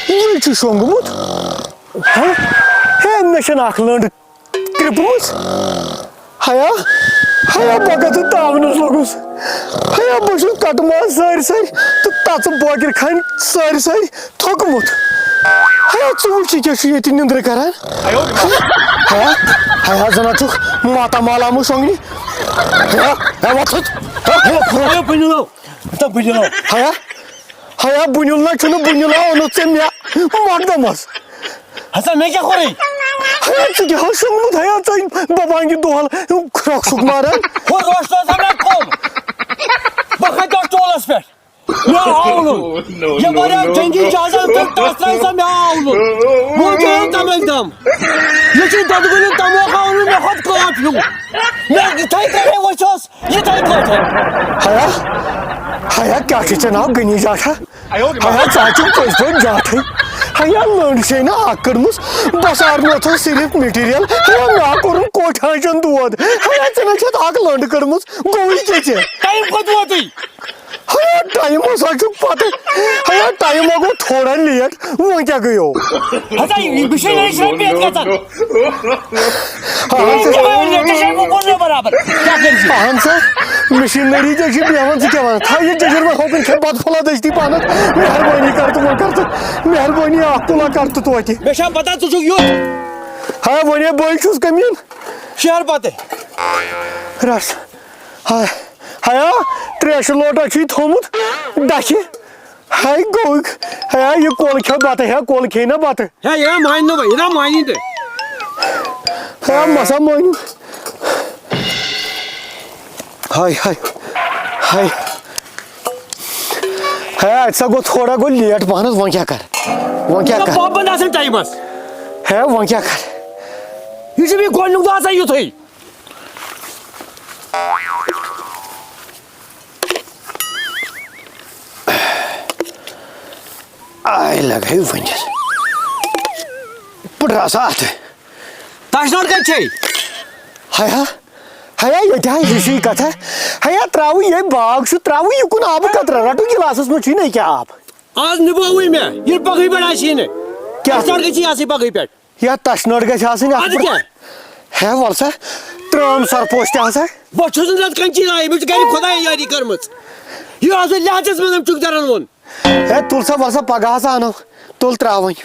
ये शोंगमुत मे लंड कृपमुस हया हया बगत तावनस लगुस हया बस कटमा सारी सारी तो तच बगर खान सारी सारी थोकमुत हया चूल क्या निंद्र करान हया हया जना चुक माता माला मु सोंगनी हया हया हया बुनिल बुनिल ओन मे मकदमस हसन मैं क्या खोरी हया चुके हा सोंगमुत हया बबांगी दोहल खरक सुक मारन हो दोस्त हमरा कम बखा दोस्तोलस पे मैं आउलू ये बड़ा जंगी जाजन पे तासराय से मैं आउलू मुझे तम एकदम ये चीज ददगुल तम आउलू मैं खुद को आप लूं मैं थाई करे वो चोस ये थाई को हया हया क्या किचना गनी जाता हया चाचू कोई जाते हया लंड से ना आकरमुस बसार में तो सिर्फ मटेरियल हया ना करूं कोठाजन दुद हया चना छत आक लंड करमुस गोई के टाइम को दुदी हया टाइम साचू पता हया टाइम को थोड़ा लेट वो क्या गयो हता ये विषय नहीं से पेट का था हां वो बोलने बराबर क्या कर पान से मशीनरी जैसी बेवन से क्या था ये जजर में होकर के बाद फला दस्ती पानत मेहरबानी आपको करत तो आती बेशा पता तुझे यो हां वने बोल छुस कमीन शहर पाते रस हां हया त्रेश लोटा छी थोमुत दाखी हाय गो हया ये कोल खे बात है कोल खे ना बात है ये मान नो भाई ना मानी दे हां मसा मानी हाय हाय हाय है ऐसा को थोड़ा को लेट पानस वो क्या कर बाप बंदा से टाइम बस है वो क्या कर ये भी कोन नु दासा यो थई आई लगे वंजस पड़ा साथ ताशनोर का छै हया हया ये क्या इसी कथा हया त्राऊ ये बाग सु त्राऊ ये कुन आब कतरा रटू गिलासस में छी नहीं क्या आप आज निभावी में ये पगई बड़ा छी ने क्या ताशनोर के छी आसी पगई पेट या ताशनोर के छासी ने आज क्या है वलसा त्रम सर पोस्ट आसा बच्चों से लत कंची लाई मुझे कहीं खुदा यारी करमत ये आज लाजस में चुक दरन वन है तुलसा वलसा पगा सा आनो तुल त्रावई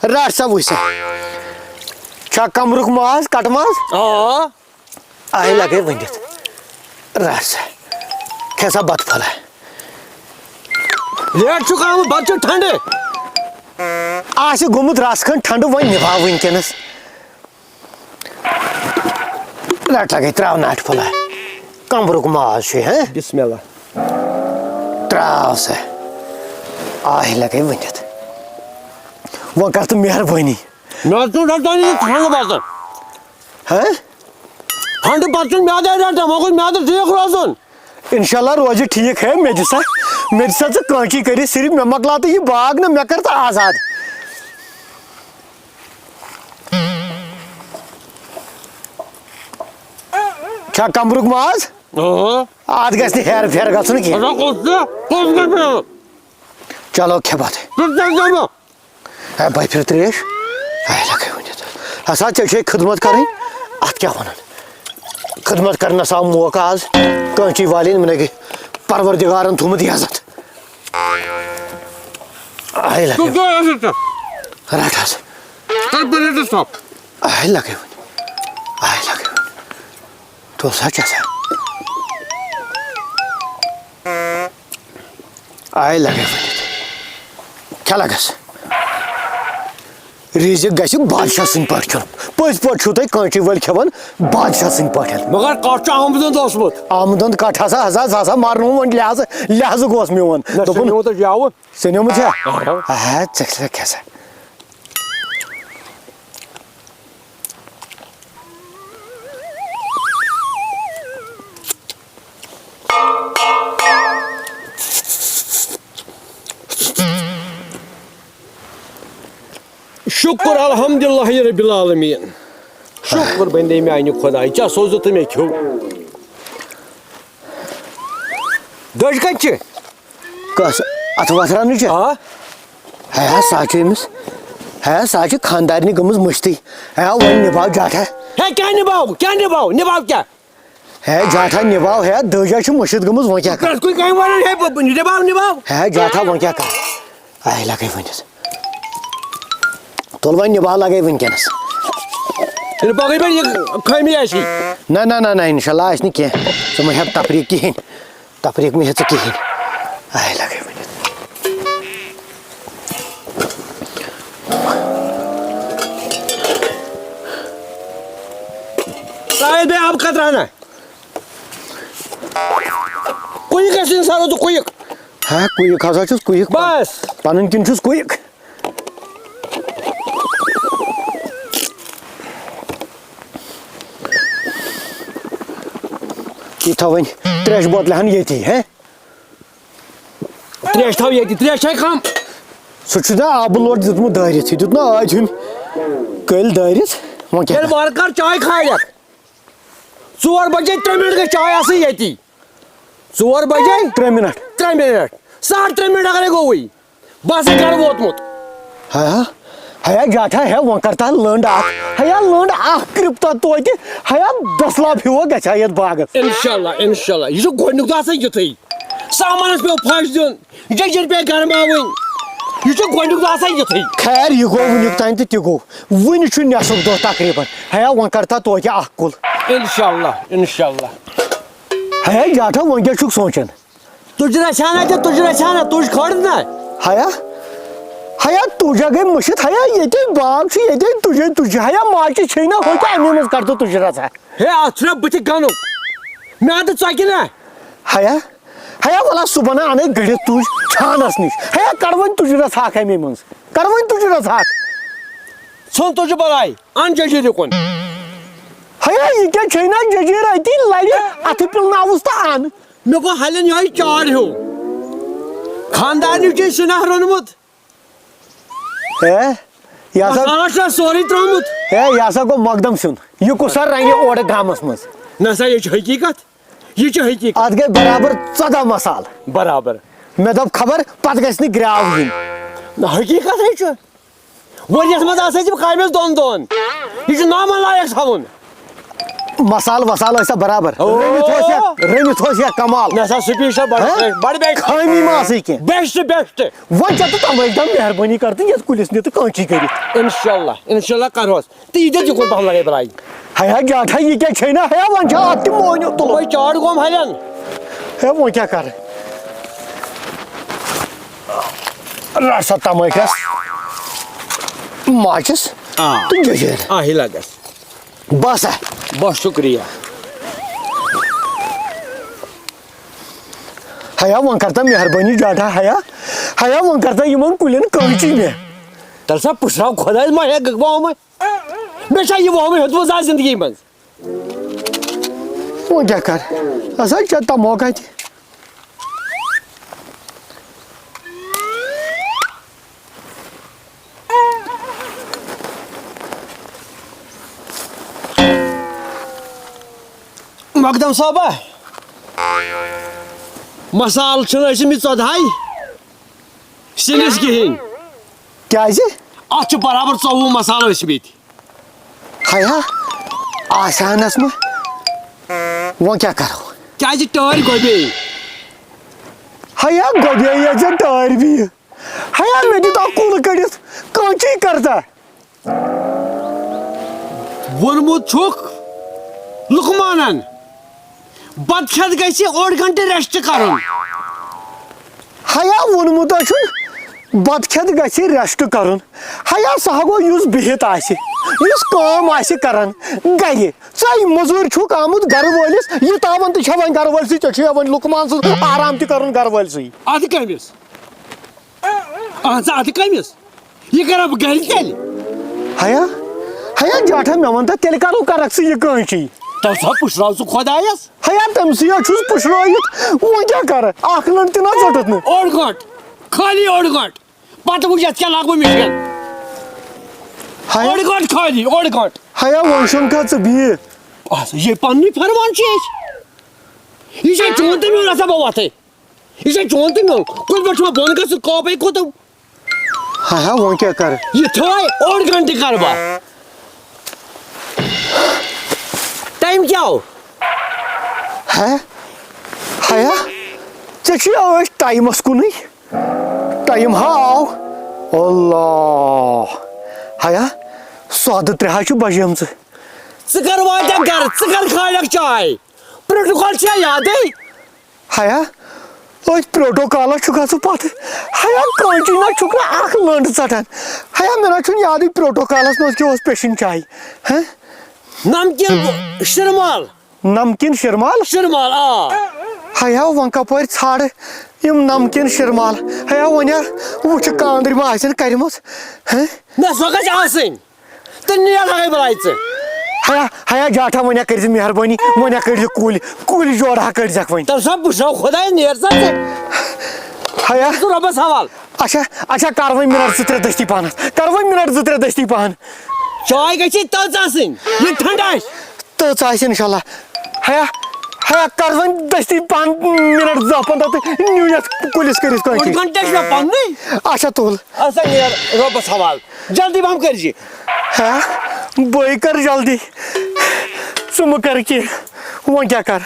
राट सा वइसा छा कमरुक मास कटमास हां आई लगे वंदित राट सा कैसा बात फला लेट चुका हूं बच्चे ठंडे आज गुमुत रासखन ठंड वही निभा वनकनस राट लगे त्राव नाट फला कमरुक मास है बिस्मिल्लाह त्राव से आई लगे वंदित वो कर तो मेहरबानी ना तो डरता नहीं ठंड बात हैं ठंड बच्चन में आ जाता मगर मैं तो देख रहा सुन इंशाल्लाह रोज ठीक है मेरे साथ से कांची करी सिर्फ मैं मकलाते ये बाग ना मैं करता आजाद क्या कमरुक माज आज गए हेर फेर गन की चलो क्या बात है भाई फिर त्रेश लगे हसा चे खिदमत करें अत क्या वन खिदमत करना सा मौका आज कांची वाले मैंने परवरदिगारन थुमत इजाजत आई लगे रटास आई लगे तो सच है आई लगे क्या लगस रिजिक गि बादशाह सद पे खेन पज पे तुम कांची वल खेवान बादशाह सद पे मगर कट आमदन आमदन कट हसा मारन वो लिहाज गोस मोन सनोमुत खेसा शुक्र अल्हम्दुलिल्लाह रब्बिल आलमीन शुक्र बंदे में आइन खुदा क्या सोच तो मे खो दज कत कस अथ वथरान है सच है सच खानदारनी गमज मस्ती है वन निभाव जाठा है क्या निभाव क्या है जाठा निभाव है दजा मशीद गमज वो क्या कर कोई कहीं वाला है निभाव है जाठा वो क्या कर आए लगे वनस तुल वन निभाव लगे वनकस बाकी पे खमी ऐसी ना ना ना ना इंशाल्लाह आस कह तुम हे तफरीक कहें तफरीक में कहें आए लगे शायद में आप खतरा ना कोई कैसे इंसान हो तो कोई है कुक हसा कुक बस पन किन कुक वन त्रेश बोतल हन ये है त्रेश थो ये त्रेश है कम सह आब लोट दितमुत दारित यह दित आज हम कल दारित वो क्या वार चाय खाया 4 बजे 3 मिनट गई चाय आसी ये 4 बजे 3 मिनट 3 मिनट 3.5 मिनट अगर गो वही बस घर वोतमुत हया जाठा है वो करता लंड हया लंड क्रिप्ता तो हया 10 लाख हो गया ये बागस इंशाल्लाह ये गोनुक तो युथी सामानस पे फस दिन जजर पे घर मावन ये गोनुक तो युथी खैर यह गो वनुक तान तो गो वन नसफ दह तकरीबन हया वो करता तो कुल इंशाल्लाह हया जाठा वो क्या सोचान तुझ रचाना तुझ खड़ ना हया हया तुझा गई मुशित हया ये बाग ये तुझे हया माच छना हो अमे मज कर तुझे रचा हे अथुना बुथ गनु मैं तो चौकी ना हया हया वाला सुबह अन गड़ित तुझ छानस निश हया कड़वन तुझे रचा अमे मज कड़वन तुझे रचा सुन तुझ बलाई अन जजीर कुन हया ये क्या छना जजीर अति लड़े अथ पिलनावस तो अन मे गो हलन ये चार हो खानदानी चे सुना रोनमुत है सोरी त्रोमुत है यह गो मकदम सुन यह कुसा रंगे ओर गामस मज नसा ये हकीकत अत गई बराबर 14 मसाल बराबर मे दप खबर पत गि ग्राव इन हकीकत है वरियस मज कामस दोन यह नामन लायक थवन मसाल वसाल बराबर रमित हो कमाल नसा स्पीच बड़ खामी मा कह बेस्ट वो तो तम मेहरबानी कर ये कुलिस नी तो कांची कर इंशाल्लाह करोस तो ये दिकुन पहन लगे बराई हया जाठा ये क्या छना है वन अत मोनो तो कोई चार गोम हलन है वो क्या कर रसा तमखस माचस तुम जजेर ही लगस बस है बहुत शुक्रिया हया वो करता मेहरबानी जाठा हया वो करता इन कुलन कांची में तल सा पुछराव खुदा मा है गगवा में बेशा ये वो में हद वजा जिंदगी में वो क्या कर असा चता मौका थी मकदम साहब मसाल चौधाई सिनिस कहें क्या अत बराबर 24 मसाल हया आसानस में वो क्या करो क्या टार गोबे हया गोबे टार भी हया मे दी कुल कड़ित कांची करता वोनमुत लुकमानन बत खेत गई 8 घंटे रेस्ट कर हया वोनमुत बत खेत गई रेस्ट कर हया सह गो बिहित कर गे मजूर छुक आमुत घर वलिस यह तावन तो वन घर वल चे वन लुकमान सु आराम कर घर वल सी अत कमिस अत कमिस यह कर घर तेल हया हया जाठा मे वन तेल करो कर यह कांची तब सब पुछराव सु खुदायस हया तम पुछरायत वो क्या कर लड़ तना चटत न 8 घंट खाली 8 घंट पत वुझ क्या लागो मिशन 8 घंट खाली 8 घंट हया वंशम का भी ये पन्नी फरमान चीज ये चोन तो मेरा सब बात है یہ چون تو مو کل پہ بن گھن کاپے کوت ہاں وہ کیا کر یہ تھوڑا اوڑ گھنٹے کر با ٹائم کیا ہو ہے ہیا ٹھیک ٹائمس کن ٹائم ہاو اللہ ہیا سودہ 3 بجم ثر وات گھر ثر کھالک چائے پروٹوکال یاد ہیا پروٹوکالس گھن پتہ ہیا کانچی نا لنڈ ژٹان ہیا مے یاد پروٹوکالس مز کیا پیشن چائے ہاں نمکین شرمال نمکین شرمال شرمال آ ہیا ون کپر ژھاڑ یم نمکین شرمال ہیا ونیا وچ کاندر ما آسن کرمت ہاں نہ سو گژھِ آسٕنۍ تہٕ نیر لگے بلاے ژٕ ہیا ہیا جاٹھا ونیا کر مہربانی ونیا کر کل جوڑا کر ون تم سا بچو خدائے نیر سا ہیا ژٕ رۄبس حوال اچھا اچھا کر وۄنۍ منٹ 2-3 دستی پہن کر وۄنۍ منٹ 2-3 دستی پہن چاے گژھِ تٔژ آسٕنۍ یہِ ٹھنڈٕ آسہِ تٔژ آسہِ انشاءاللہ ہیا ہیا کر وۄنۍ دستی پہن منٹ 10-15 تو نیو یتھ کُلِس کٔرِتھ اوٚڑ کٲنٛٹہِ گنٹہٕ چھُ مےٚ پننُے اچھا تُل اسا نیر رۄبس حوال جلدی پہم کٔرزِ ہیا بے کر جلدی ژٕ مہٕ کر کینٛہہ وۄنۍ کیٛاہ کر